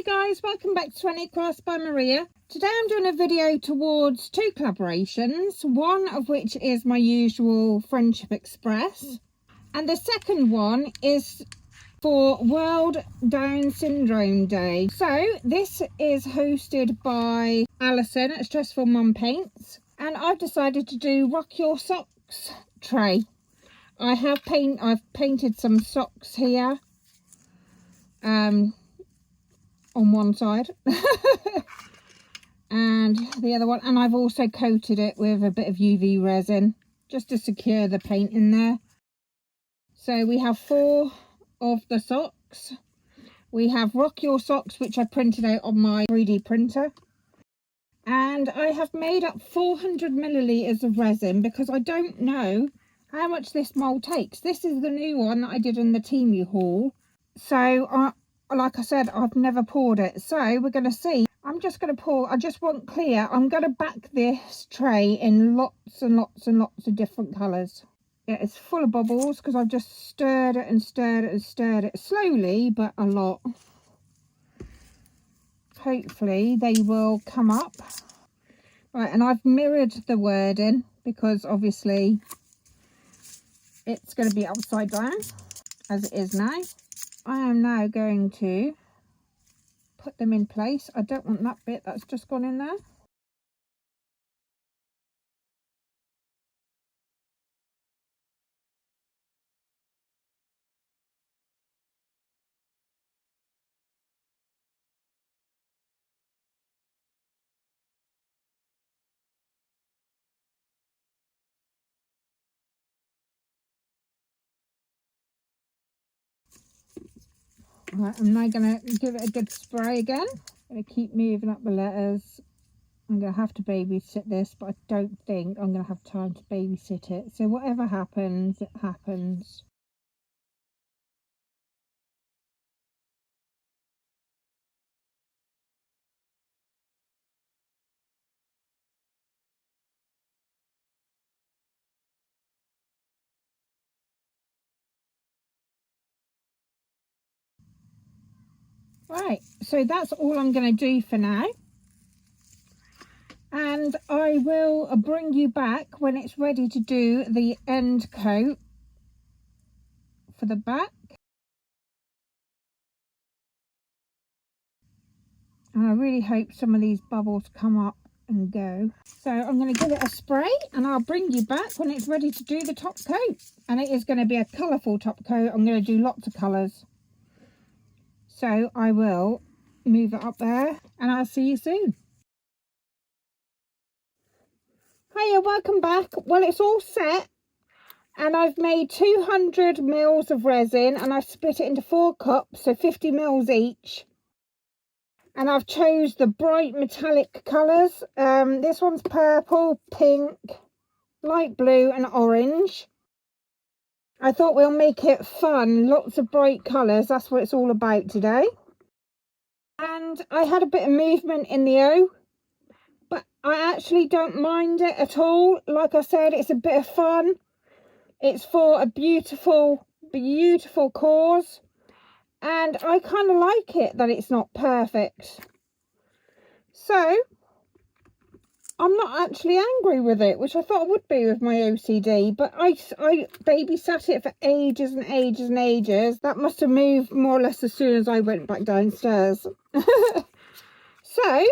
Hi guys, welcome back to 20 Crafts by Maria. Today I'm doing a video towards two collaborations, one of which is my usual Friendship Express, and the second one is for World Down Syndrome Day. So this is hosted by Alison at Stressful Mum Paints, and I've decided to do Rock Your Socks tray. I've painted some socks here on one side and the other one, and I've also coated it with a bit of UV resin just to secure the paint in there. So we have 4 of the socks. We have Rock Your Socks, which I printed out on my 3D printer, and I have made up 400 milliliters of resin because I don't know how much this mold takes. This is the new one that I did in the Temu haul, so like I said, I've never poured it, so we're going to see. I'm just going to pour. I just want clear. I'm going to back this tray in lots and lots and lots of different colours. It's full of bubbles because I've just stirred it and stirred it and stirred it slowly, but a lot. Hopefully they will come up. Right, and I've mirrored the wording because obviously it's going to be upside down as it is now. I am now going to put them in place. I don't want that bit that's just gone in there. Right, I'm now going to give it a good spray again. I'm going to keep moving up the letters. I'm going to have to babysit this, but I don't think I'm going to have time to babysit it. So whatever happens, it happens. Right, so that's all I'm going to do for now. And I will bring you back when it's ready to do the end coat for the back. And I really hope some of these bubbles come up and go. So I'm going to give it a spray and I'll bring you back when it's ready to do the top coat. And it is going to be a colourful top coat. I'm going to do lots of colours. So I will move it up there and I'll see you soon. Hiya, welcome back. Well, it's all set and I've made 200 mils of resin and I've split it into 4 cups, so 50 mils each. And I've chose the bright metallic colours. This one's purple, pink, light blue and orange. I thought we'll make it fun, lots of bright colours. That's what it's all about today. And I had a bit of movement in the O, but I actually don't mind it at all. Like I said, it's a bit of fun. It's for a beautiful, beautiful cause. And I kind of like it that it's not perfect. So I'm not actually angry with it, which I thought I would be with my OCD, but I babysat it for ages and ages and ages. That must have moved more or less as soon as I went back downstairs. So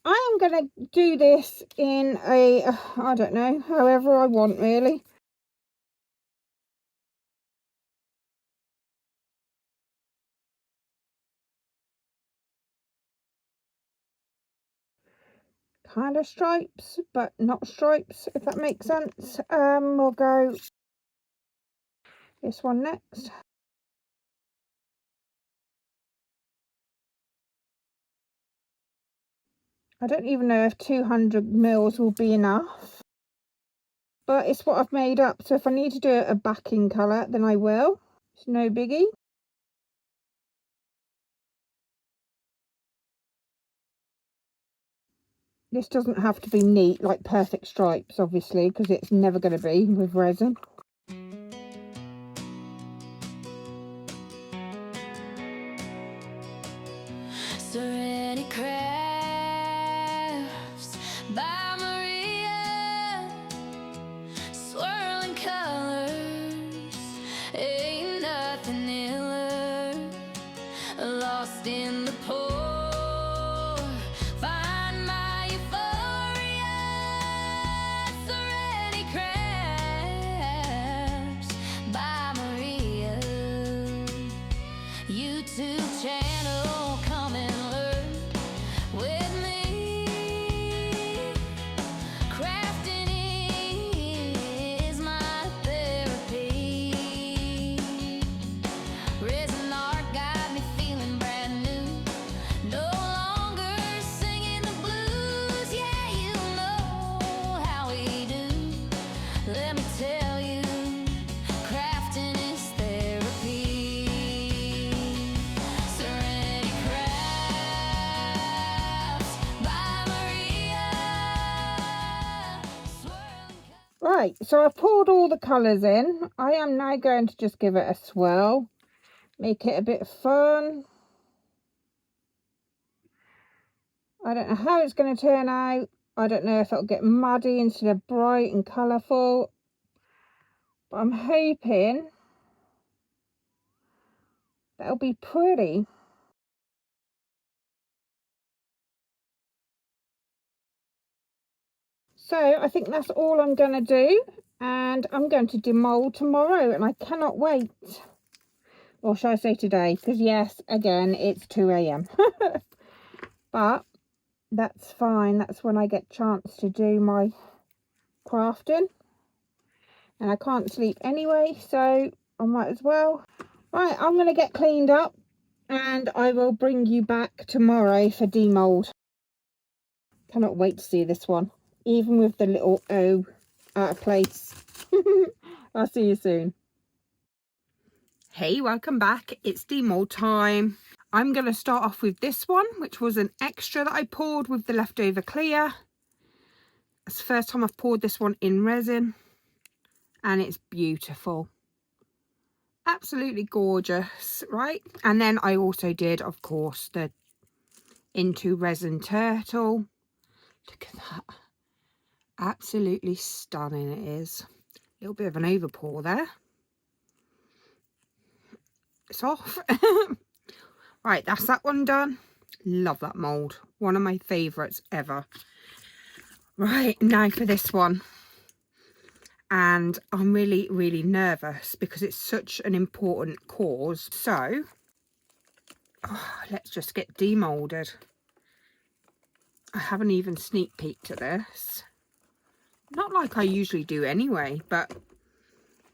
I am going to do this in a, I don't know, however I want really. Kind of stripes, but not stripes, if that makes sense. We'll go this one next. I don't even know if 200 mils will be enough, but it's what I've made up. So if I need to do a backing colour, then I will. It's no biggie. This doesn't have to be neat, like perfect stripes, obviously, because it's never going to be with resin. Serenity crafts by Maria, swirling colors, ain't nothing iller, lost in the pour, find my euphoria. Serenity crafts by Maria, YouTube channel, come and learn with me. Crafting is my therapy. Resin art got me feeling brand new. No longer singing the blues. Yeah, you know how we do. Let me tell you, crafting is therapy. Serenity crafts by Maria. Right, so I've poured all the colours in. I am now going to just give it a swirl, make it a bit fun. I don't know how it's going to turn out. I don't know if it'll get muddy instead of bright and colourful, but I'm hoping that'll be pretty. So I think that's all I'm going to do, and I'm going to demold tomorrow, and I cannot wait. Or shall I say today? Because yes, again, it's 2 AM. But that's fine. That's when I get a chance to do my crafting. And I can't sleep anyway, so I might as well. Right, I'm going to get cleaned up, and I will bring you back tomorrow for demold. Cannot wait to see this one, even with the little O out of place. I'll see you soon. Hey, welcome back. It's demold time. I'm going to start off with this one, which was an extra that I poured with the leftover clear. It's the first time I've poured this one in resin, and it's beautiful. Absolutely gorgeous, right? And then I also did, of course, the into resin turtle. Look at that. Absolutely stunning it is. A little bit of an overpour there. It's off. Right, that's that one done. Love that mould. One of my favourites ever. Right, now for this one. And I'm really, really nervous because it's such an important cause. So, let's just get demoulded. I haven't even sneak peeked at this. Not like I usually do anyway, but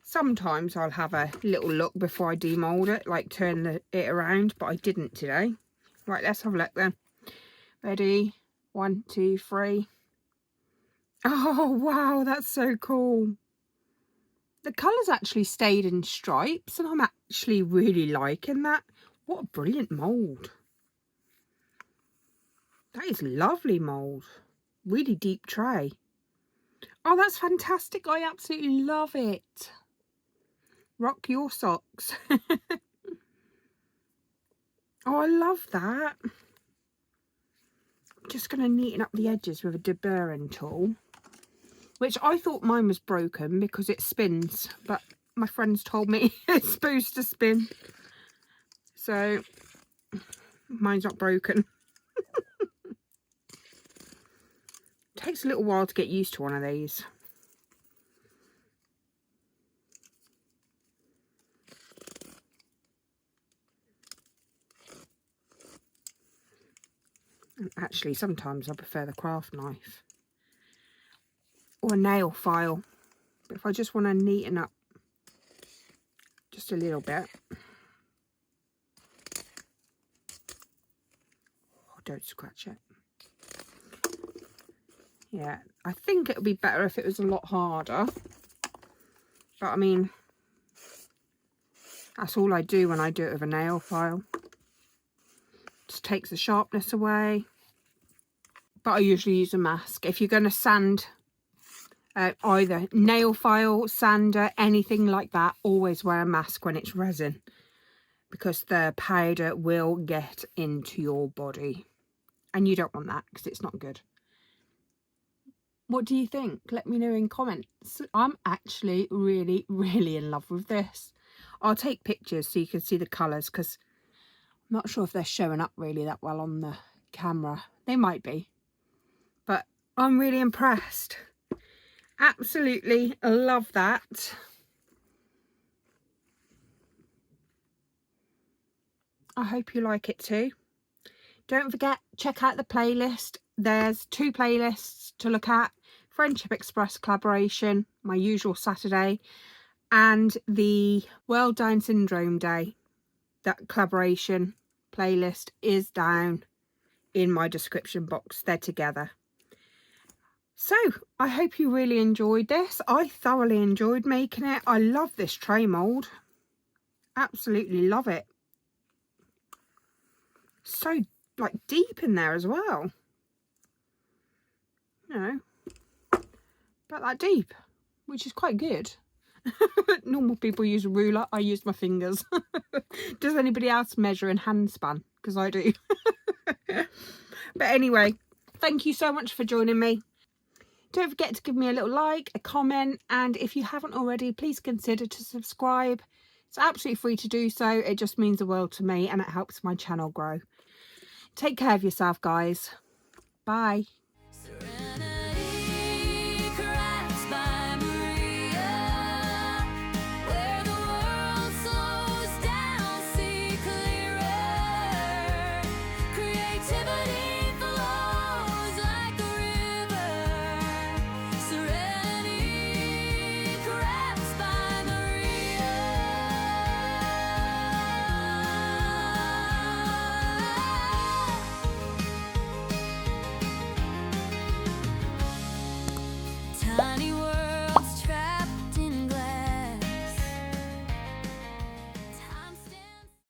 sometimes I'll have a little look before I demold it, like turn it around, but I didn't today. Right, let's have a look then. Ready? 1, 2, 3. Oh, wow, that's so cool. The colours actually stayed in stripes, and I'm actually really liking that. What a brilliant mould. That is lovely mould. Really deep tray. Oh, that's fantastic. I absolutely love it. Rock your socks. Oh, I love that. I'm just going to neaten up the edges with a deburring tool, which I thought mine was broken because it spins, but my friends told me it's supposed to spin. So mine's not broken. Takes a little while to get used to one of these. And actually, sometimes I prefer the craft knife or a nail file. But if I just want to neaten up just a little bit. Oh, don't scratch it. Yeah, I think it would be better if it was a lot harder. But I mean, that's all I do when I do it with a nail file. Just takes the sharpness away. But I usually use a mask. If you're going to sand either nail file, sander, anything like that, always wear a mask when it's resin. because the powder will get into your body and you don't want that because it's not good. What do you think? Let me know in comments. I'm actually really, really in love with this. I'll take pictures so you can see the colours, because I'm not sure if they're showing up really that well on the camera. They might be, but I'm really impressed. Absolutely love that. I hope you like it too. Don't forget, check out the playlist. There's 2 playlists to look at. Friendship Express collaboration, my usual Saturday, and the World Down Syndrome Day. That collaboration playlist is down in my description box. They're together. So I hope you really enjoyed this. I thoroughly enjoyed making it. I love this tray mold. Absolutely love it. So like deep in there as well. You know, about that deep, which is quite good. Normal people use a ruler. I use my fingers. Does anybody else measure in handspan? Because I do. But anyway, thank you so much for joining me. Don't forget to give me a little like, a comment, and if you haven't already, please consider to subscribe. It's absolutely free to do so. It just means the world to me and it helps my channel grow. Take care of yourself, guys. Bye.